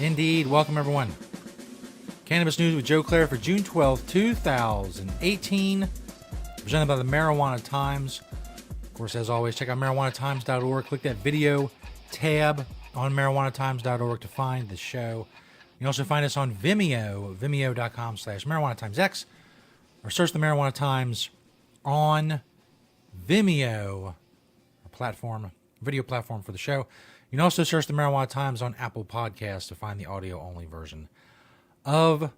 Indeed. Welcome, everyone. Cannabis News with Joe Klare for June 12, 2018. Presented by the Marijuana Times. Of course, as always, check out marijuanatimes.org. Click that video tab on marijuanatimes.org to find the show. You can also find us on Vimeo, vimeo.com/marijuanatimesx, or search the Marijuana Times on Vimeo, a platform, video platform for the show. You can also search the Marijuana Times on Apple Podcasts to find the audio-only version of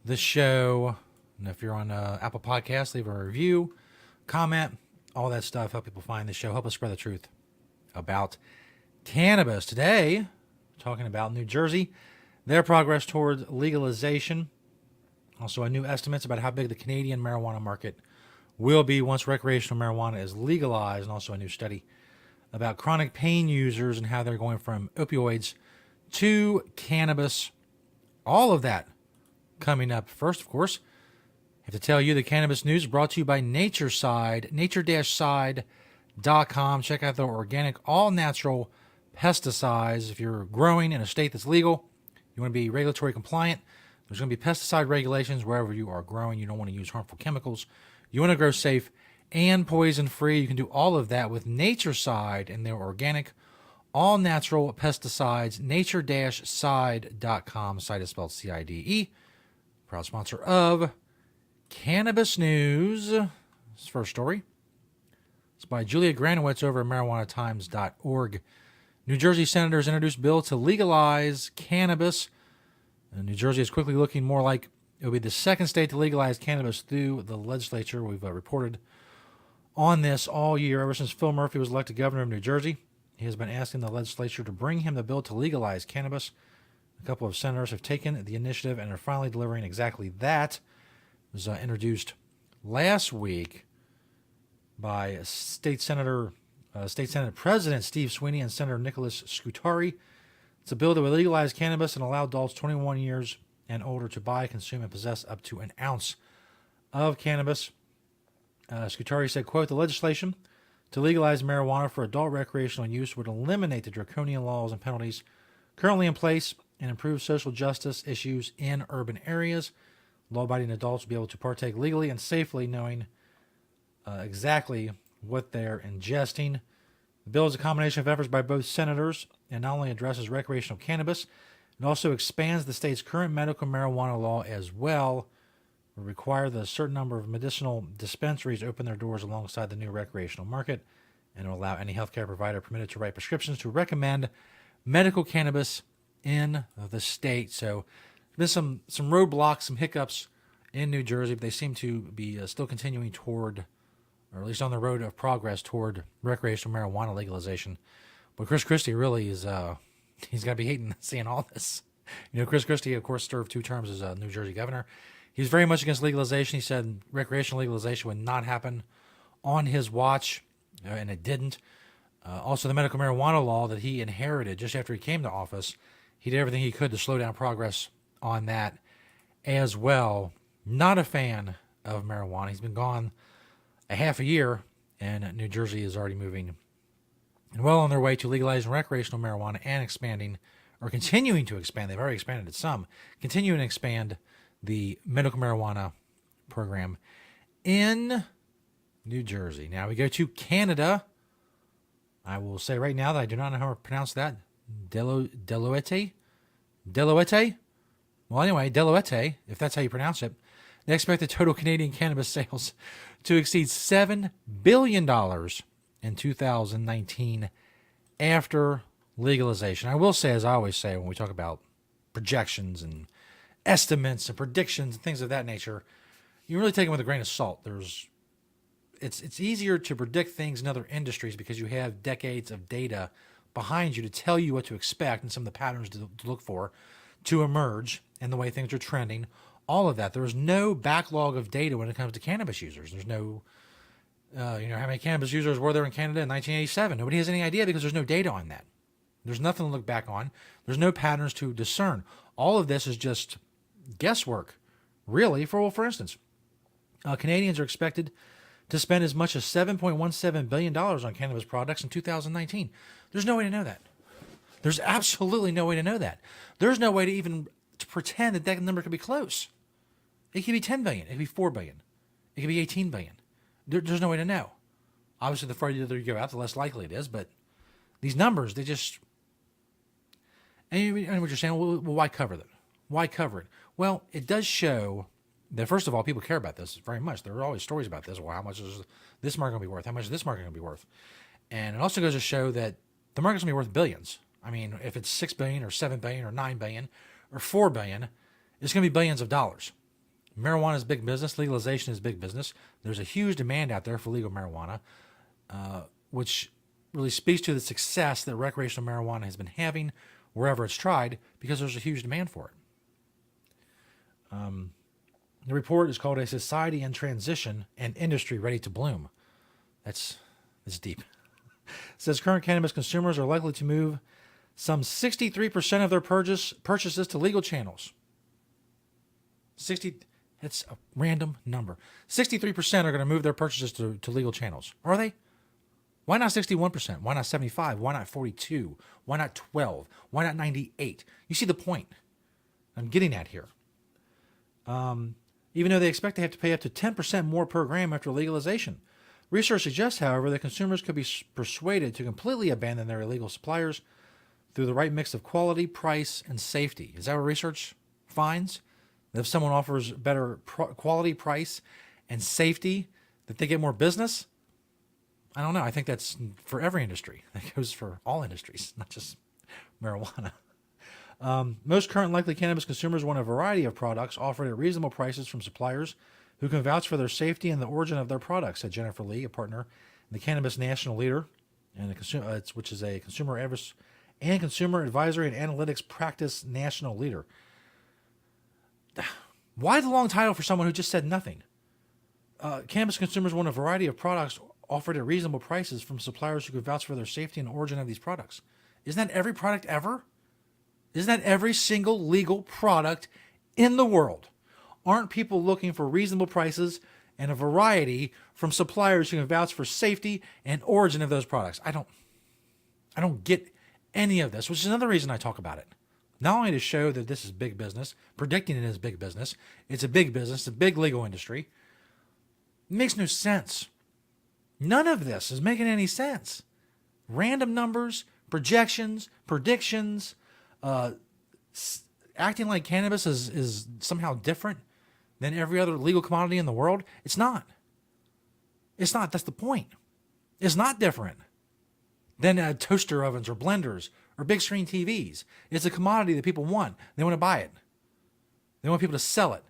the show. And if you're on Apple Podcasts, leave a review, comment, all that stuff. Help people find the show. Help us spread the truth about cannabis. Today, talking about New Jersey, their progress towards legalization. Also, new estimates about how big the Canadian marijuana market will be once recreational marijuana is legalized, and also a new study about chronic pain users and how they're going from opioids to cannabis. All of that coming up. First, of course, I have to tell you the Cannabis News is brought to you by Natureside, nature-side.com. Check out their organic, all-natural pesticides. If you're growing in a state that's legal, you want to be regulatory compliant, there's going to be pesticide regulations wherever you are growing. You don't want to use harmful chemicals. You want to grow safe and poison-free. You can do all of that with Natureside and their organic, all-natural pesticides, nature-side.com. Site is spelled C-I-D-E. Proud sponsor of Cannabis News. This first story. It's by Julia Granowitz over at marijuanatimes.org. New Jersey senators introduced bill to legalize cannabis. And New Jersey is quickly looking more like it will be the second state to legalize cannabis through the legislature. We've reported on this all year, ever since Phil Murphy was elected governor of New Jersey. He has been asking the legislature to bring him the bill to legalize cannabis. A couple of senators have taken the initiative and are finally delivering exactly that. It was introduced last week by State Senate President Steve Sweeney and Senator Nicholas Scutari. It's a bill that will legalize cannabis and allow adults 21 years and older to buy, consume, and possess up to an ounce of cannabis. Scutari said, quote, the legislation to legalize marijuana for adult recreational use would eliminate the draconian laws and penalties currently in place and improve social justice issues in urban areas. Law-abiding adults will be able to partake legally and safely, knowing exactly what they're ingesting. The bill is a combination of efforts by both senators and not only addresses recreational cannabis, it also expands the state's current medical marijuana law as well. Will require that a certain number of medicinal dispensaries open their doors alongside the new recreational market, and will allow any healthcare provider permitted to write prescriptions to recommend medical cannabis in the state. So there's been some roadblocks, some hiccups in New Jersey, but they seem to be still continuing toward, or at least on the road of progress toward recreational marijuana legalization. But Chris Christie really is, he's got to be hating seeing all this. You know, Chris Christie, of course, served 2 terms as a New Jersey governor. He's very much against legalization. He said recreational legalization would not happen on his watch, and it didn't. Also, the medical marijuana law that he inherited just after he came to office, he did everything he could to slow down progress on that as well. Not a fan of marijuana. He's been gone a half a year, and New Jersey is already moving and well on their way to legalizing recreational marijuana and expanding, or continuing to expand. They've already expanded it some. Continuing to expand the medical marijuana program in New Jersey. Now we go to Canada. I will say right now that I do not know how to pronounce that. Deloitte? Well, anyway, Deloitte, if that's how you pronounce it. They expect the total Canadian cannabis sales to exceed $7 billion in 2019 after legalization. I will say, as I always say when we talk about projections and estimates and predictions and things of that nature, you really take them with a grain of salt. It's easier to predict things in other industries because you have decades of data behind you to tell you what to expect and some of the patterns to look for to emerge and the way things are trending. All of that. There is no backlog of data when it comes to cannabis users. There's no, how many cannabis users were there in Canada in 1987? Nobody has any idea because there's no data on that. There's nothing to look back on. There's no patterns to discern. All of this is just guesswork, really. For instance, Canadians are expected to spend as much as $7.17 billion on cannabis products in 2019. There's no way to know that. There's absolutely no way to know that. There's no way to even to pretend that that number could be close. It could be 10 billion. It could be 4 billion. It could be 18 billion. There's no way to know. Obviously, the further you go out, the less likely it is. But these numbers, they just... And what you're saying, well, why cover them? Why cover it? Well, it does show that, first of all, people care about this very much. There are always stories about this. Well, how much is this market going to be worth? How much is this market going to be worth? And it also goes to show that the market's going to be worth billions. I mean, if it's 6 billion or 7 billion or 9 billion or 4 billion, it's going to be billions of dollars. Marijuana is big business. Legalization is big business. There's a huge demand out there for legal marijuana, which really speaks to the success that recreational marijuana has been having wherever it's tried, because there's a huge demand for it. The report is called A Society in Transition and Industry Ready to Bloom. That's deep. It says current cannabis consumers are likely to move some 63% of their purchases to legal channels. It's a random number. 63% are going to move their purchases to legal channels. Are they? Why not 61%? Why not 75? Why not 42? Why not 12? Why not 98? You see the point I'm getting at here. Even though they expect to have to pay up to 10% more per gram after legalization. Research suggests, however, that consumers could be persuaded to completely abandon their illegal suppliers through the right mix of quality, price, and safety. Is that what research finds? That if someone offers better quality, price, and safety, that they get more business? I don't know. I think that's for every industry. That goes for all industries, not just marijuana. Most current likely cannabis consumers want a variety of products offered at reasonable prices from suppliers who can vouch for their safety and the origin of their products, said Jennifer Lee, a partner in the Cannabis National Leader, which is a consumer advisory and analytics practice national leader. Why the long title for someone who just said nothing? Cannabis consumers want a variety of products offered at reasonable prices from suppliers who can vouch for their safety and origin of these products. Isn't that every product ever? Isn't that every single legal product in the world? Aren't people looking for reasonable prices and a variety from suppliers who can vouch for safety and origin of those products? I don't get any of this, which is another reason I talk about it. Not only to show that this is big business, predicting it is big business, it's a big business, a big legal industry. It makes no sense. None of this is making any sense. Random numbers, projections, predictions, acting like cannabis is somehow different than every other legal commodity in the world. It's not. It's not. That's the point. It's not different than toaster ovens or blenders or big screen TVs. It's a commodity that people want. They want to buy it. They want people to sell it.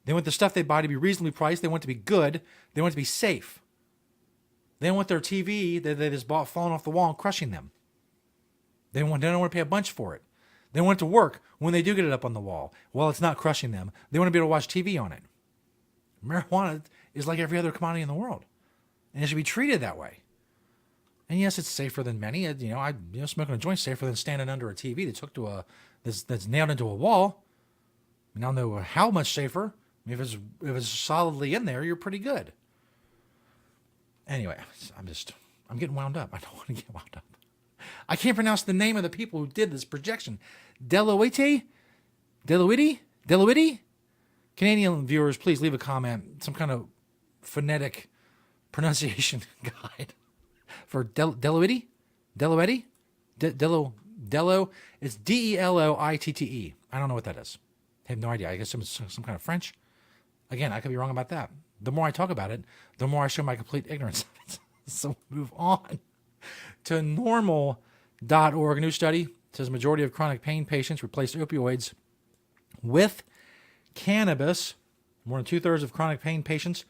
They want the stuff they buy to be reasonably priced. They want it to be good. They want it to be safe. They don't want their TV that they just bought falling off the wall and crushing them. They don't want to pay a bunch for it. They want it to work when they do get it up on the wall while it's not crushing them. They want to be able to watch TV on it. Marijuana is like every other commodity in the world, and it should be treated that way. And yes, it's safer than many. Smoking a joint's safer than standing under a TV that's hooked to that's nailed into a wall. I don't know how much safer. If it's solidly in there, you're pretty good. Anyway, I'm getting wound up. I don't want to get wound up. I can't pronounce the name of the people who did this projection. Deloitte? Canadian viewers, please leave a comment, some kind of phonetic pronunciation guide for Deloitte? Delo? It's Deloitte. I don't know what that is. I have no idea. I guess it's some kind of French. Again, I could be wrong about that. The more I talk about it, the more I show my complete ignorance. So move on to normal.org. A new study says majority of chronic pain patients replaced opioids with cannabis. More than 2/3 of chronic pain patients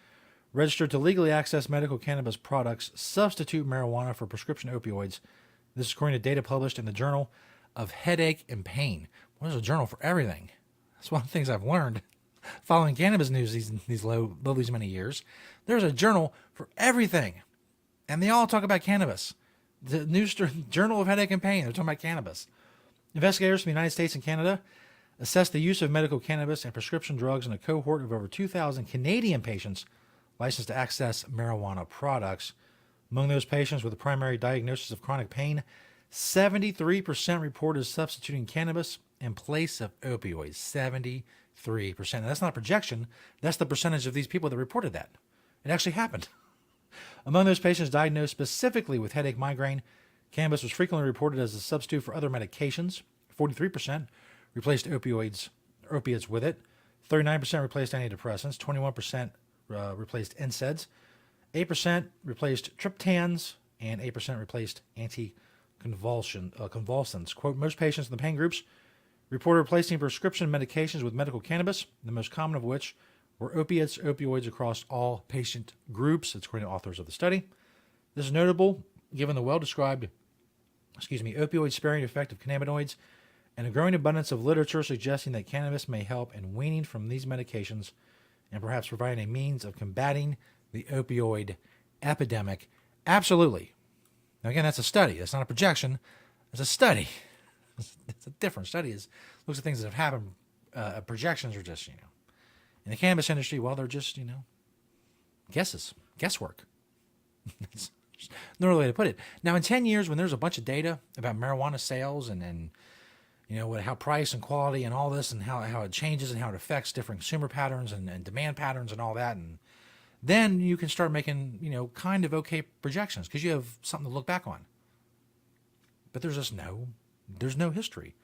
registered to legally access medical cannabis products substitute marijuana for prescription opioids. This is according to data published in the Journal of Headache and Pain. Well, there's a journal for everything. That's one of the things I've learned following cannabis news these many years. There's a journal for everything, and they all talk about cannabis. The Journal of Headache and Pain, they're talking about cannabis. Investigators from the United States and Canada assessed the use of medical cannabis and prescription drugs in a cohort of over 2,000 Canadian patients licensed to access marijuana products. Among those patients with a primary diagnosis of chronic pain, 73% reported substituting cannabis in place of opioids. 73%. And that's not a projection. That's the percentage of these people that reported that. It actually happened. Among those patients diagnosed specifically with headache, migraine, cannabis was frequently reported as a substitute for other medications. 43% replaced opiates with it. 39% replaced antidepressants. 21% replaced NSAIDs. 8% replaced triptans, and 8% replaced convulsants. Quote, most patients in the pain groups reported replacing prescription medications with medical cannabis, the most common of which were opiates, opioids across all patient groups, according to authors of the study. This is notable given the well-described, opioid-sparing effect of cannabinoids and a growing abundance of literature suggesting that cannabis may help in weaning from these medications and perhaps providing a means of combating the opioid epidemic. Absolutely. Now, again, that's a study. That's not a projection. It's a study. It's a different study. It looks at things that have happened. Projections are just, in the cannabis industry, well, they're just, guesswork. There's no other way to put it. Now, in 10 years, when there's a bunch of data about marijuana sales and how price and quality and all this and how it changes and how it affects different consumer patterns and demand patterns and all that, and then you can start making, kind of okay projections because you have something to look back on. But there's just no history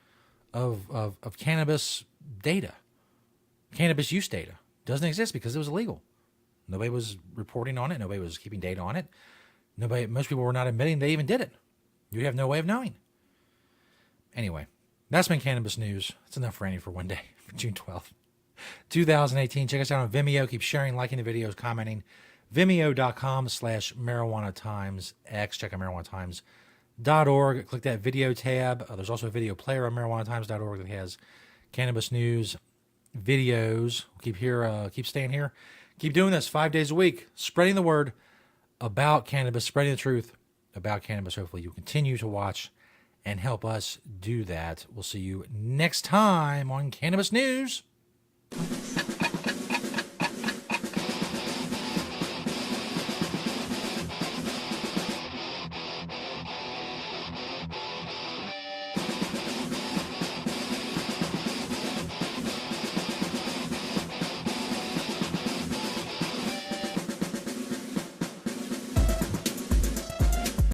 of cannabis data. Cannabis use data doesn't exist because it was illegal. Nobody was reporting on it. Nobody was keeping data on it. Most people were not admitting they even did it. You have no way of knowing. Anyway, that's been Cannabis News. That's enough for Andy for one day, for June 12th, 2018. Check us out on Vimeo. Keep sharing, liking the videos, commenting. Vimeo.com/MarijuanaTimesX. Check out MarijuanaTimes.org. Click that video tab. There's also a video player on MarijuanaTimes.org that has Cannabis News videos. Keep staying here. Keep doing this 5 days a week, spreading the word about cannabis, spreading the truth about cannabis. Hopefully you'll continue to watch and help us do that. We'll see you next time on Cannabis News.